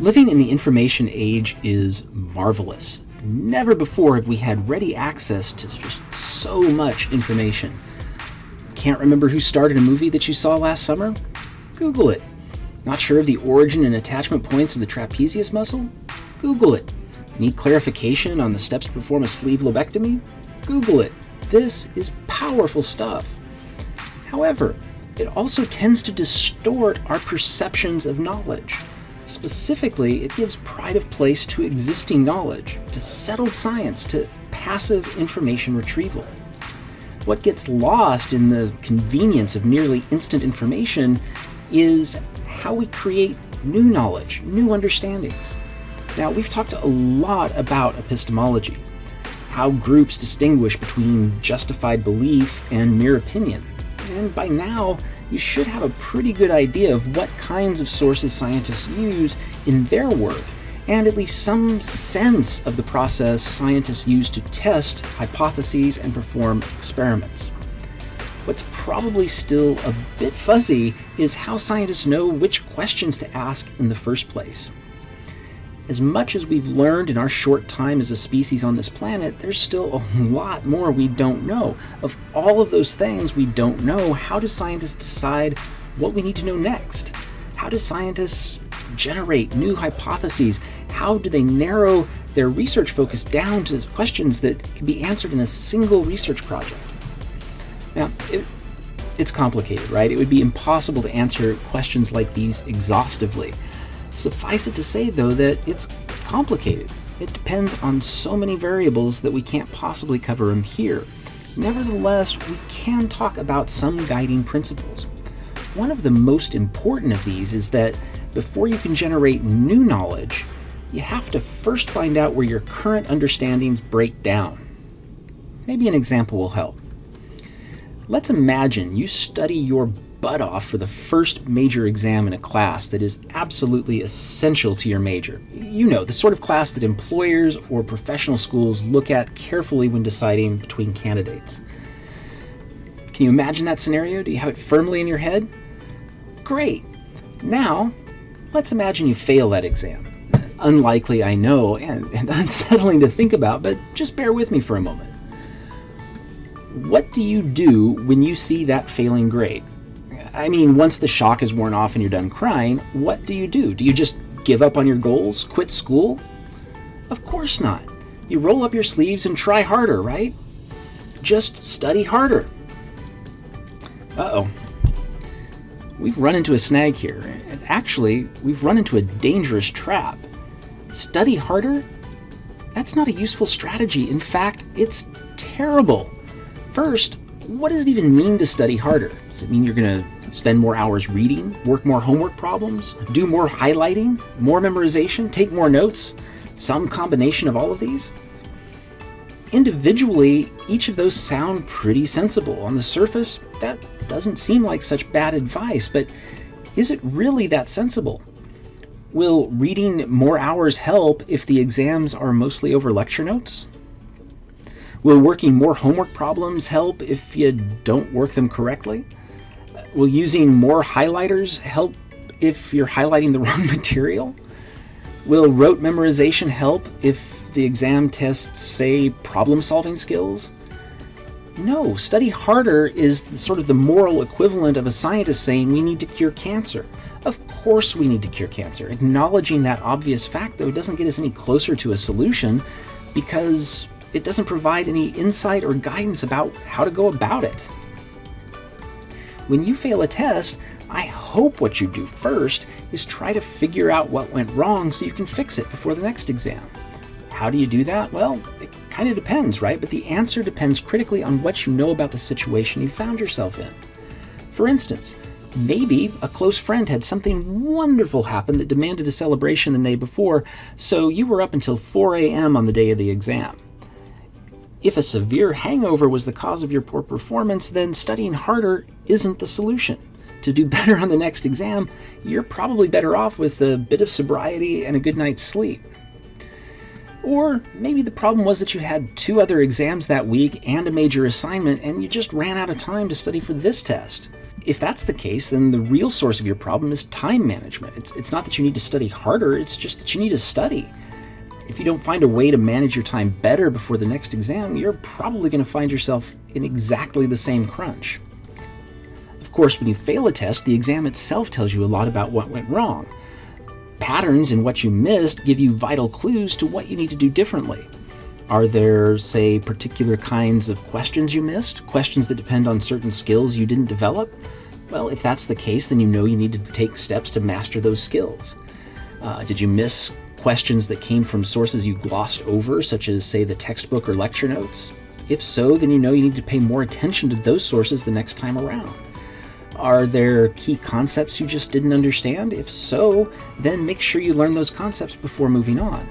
Living in the information age is marvelous. Never before have we had ready access to just so much information. Can't remember who starred in a movie that you saw last summer? Google it. Not sure of the origin and attachment points of the trapezius muscle? Google it. Need clarification on the steps to perform a sleeve lobectomy? Google it. This is powerful stuff. However, it also tends to distort our perceptions of knowledge. Specifically, it gives pride of place to existing knowledge, to settled science, to passive information retrieval. What gets lost in the convenience of nearly instant information is how we create new knowledge, new understandings. Now, we've talked a lot about epistemology, how groups distinguish between justified belief and mere opinion. And by now, you should have a pretty good idea of what kinds of sources scientists use in their work, and at least some sense of the process scientists use to test hypotheses and perform experiments. What's probably still a bit fuzzy is how scientists know which questions to ask in the first place. As much as we've learned in our short time as a species on this planet, there's still a lot more we don't know. Of all of those things we don't know, how do scientists decide what we need to know next? How do scientists generate new hypotheses? How do they narrow their research focus down to questions that can be answered in a single research project? Now, it's complicated, right? It would be impossible to answer questions like these exhaustively. Suffice it to say, though, that it's complicated. It depends on so many variables that we can't possibly cover them here. Nevertheless, we can talk about some guiding principles. One of the most important of these is that before you can generate new knowledge, you have to first find out where your current understandings break down. Maybe an example will help. Let's imagine you study your butt off for the first major exam in a class that is absolutely essential to your major. You know, the sort of class that employers or professional schools look at carefully when deciding between candidates. Can you imagine that scenario? Do you have it firmly in your head? Great. Now, let's imagine you fail that exam. Unlikely, I know, and unsettling to think about, but just bear with me for a moment. What do you do when you see that failing grade? I mean, once the shock is worn off and you're done crying, what do? Do you just give up on your goals, quit school? Of course not. You roll up your sleeves and try harder, right? Just study harder. Uh-oh. We've run into a snag here. And actually, we've run into a dangerous trap. Study harder? That's not a useful strategy. In fact, it's terrible. First, what does it even mean to study harder? Does it mean you're going to spend more hours reading, work more homework problems, do more highlighting, more memorization, take more notes? Some combination of all of these? Individually, each of those sound pretty sensible. On the surface, that doesn't seem like such bad advice, but is it really that sensible? Will reading more hours help if the exams are mostly over lecture notes? Will working more homework problems help if you don't work them correctly? Will using more highlighters help if you're highlighting the wrong material? Will rote memorization help if the exam tests, say, problem-solving skills? No, study harder is sort of the moral equivalent of a scientist saying we need to cure cancer. Of course we need to cure cancer. Acknowledging that obvious fact, though, doesn't get us any closer to a solution because it doesn't provide any insight or guidance about how to go about it. When you fail a test, I hope what you do first is try to figure out what went wrong so you can fix it before the next exam. How do you do that? Well, it kind of depends, right? But the answer depends critically on what you know about the situation you found yourself in. For instance, maybe a close friend had something wonderful happen that demanded a celebration the day before, so you were up until 4 a.m. on the day of the exam. If a severe hangover was the cause of your poor performance, then studying harder isn't the solution. To do better on the next exam, you're probably better off with a bit of sobriety and a good night's sleep. Or maybe the problem was that you had 2 other exams that week and a major assignment, and you just ran out of time to study for this test. If that's the case, then the real source of your problem is time management. It's not that you need to study harder, it's just that you need to study. If you don't find a way to manage your time better before the next exam, you're probably going to find yourself in exactly the same crunch. Of course, when you fail a test, the exam itself tells you a lot about what went wrong. Patterns in what you missed give you vital clues to what you need to do differently. Are there, say, particular kinds of questions you missed? Questions that depend on certain skills you didn't develop? Well, if that's the case, then you know you need to take steps to master those skills. Did you miss questions that came from sources you glossed over, such as, say, the textbook or lecture notes? If so, then you know you need to pay more attention to those sources the next time around. Are there key concepts you just didn't understand? If so, then make sure you learn those concepts before moving on.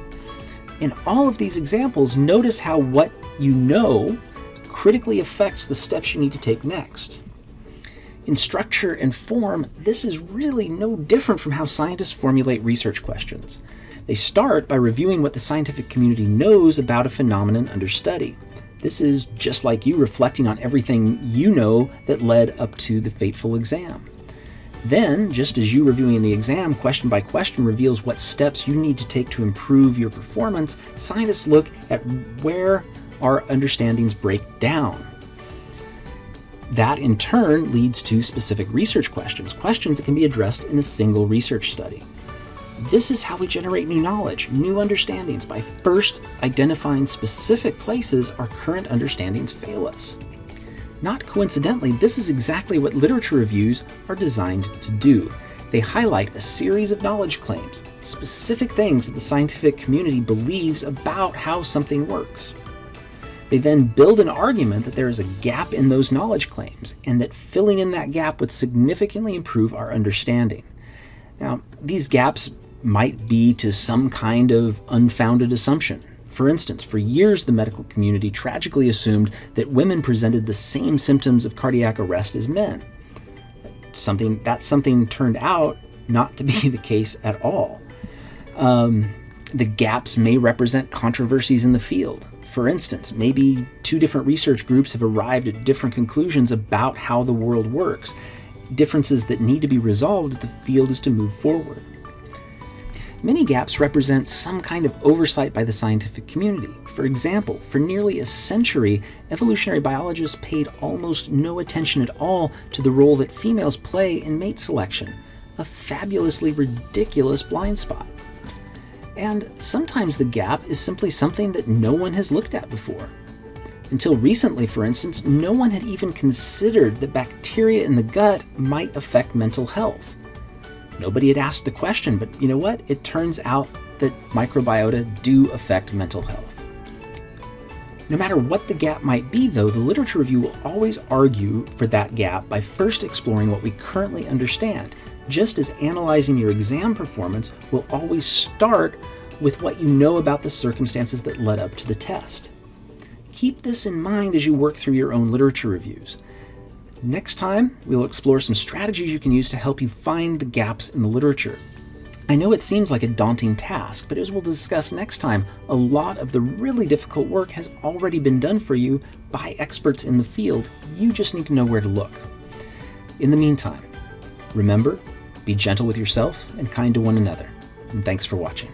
In all of these examples, notice how what you know critically affects the steps you need to take next. In structure and form, this is really no different from how scientists formulate research questions. They start by reviewing what the scientific community knows about a phenomenon under study. This is just like you reflecting on everything you know that led up to the fateful exam. Then, just as you reviewing the exam question by question reveals what steps you need to take to improve your performance, scientists look at where our understandings break down. That in turn leads to specific research questions that can be addressed in a single research study. This is how we generate new knowledge, new understandings, by first identifying specific places our current understandings fail us. Not coincidentally, this is exactly what literature reviews are designed to do. They highlight a series of knowledge claims, specific things that the scientific community believes about how something works. They then build an argument that there is a gap in those knowledge claims, and that filling in that gap would significantly improve our understanding. Now, these gaps might be to some kind of unfounded assumption. For instance, for years the medical community tragically assumed that women presented the same symptoms of cardiac arrest as men. Something turned out not to be the case at all. The gaps may represent controversies in the field. For instance, maybe two different research groups have arrived at different conclusions about how the world works, differences that need to be resolved if the field is to move forward. Many gaps represent some kind of oversight by the scientific community. For example, for nearly a century, evolutionary biologists paid almost no attention at all to the role that females play in mate selection, a fabulously ridiculous blind spot. And sometimes the gap is simply something that no one has looked at before. Until recently, for instance, no one had even considered that bacteria in the gut might affect mental health. Nobody had asked the question, but you know what? It turns out that microbiota do affect mental health. No matter what the gap might be, though, the literature review will always argue for that gap by first exploring what we currently understand, just as analyzing your exam performance will always start with what you know about the circumstances that led up to the test. Keep this in mind as you work through your own literature reviews. Next time, we'll explore some strategies you can use to help you find the gaps in the literature. I know it seems like a daunting task, but as we'll discuss next time, a lot of the really difficult work has already been done for you by experts in the field. You just need to know where to look. In the meantime, remember, be gentle with yourself and kind to one another. And thanks for watching.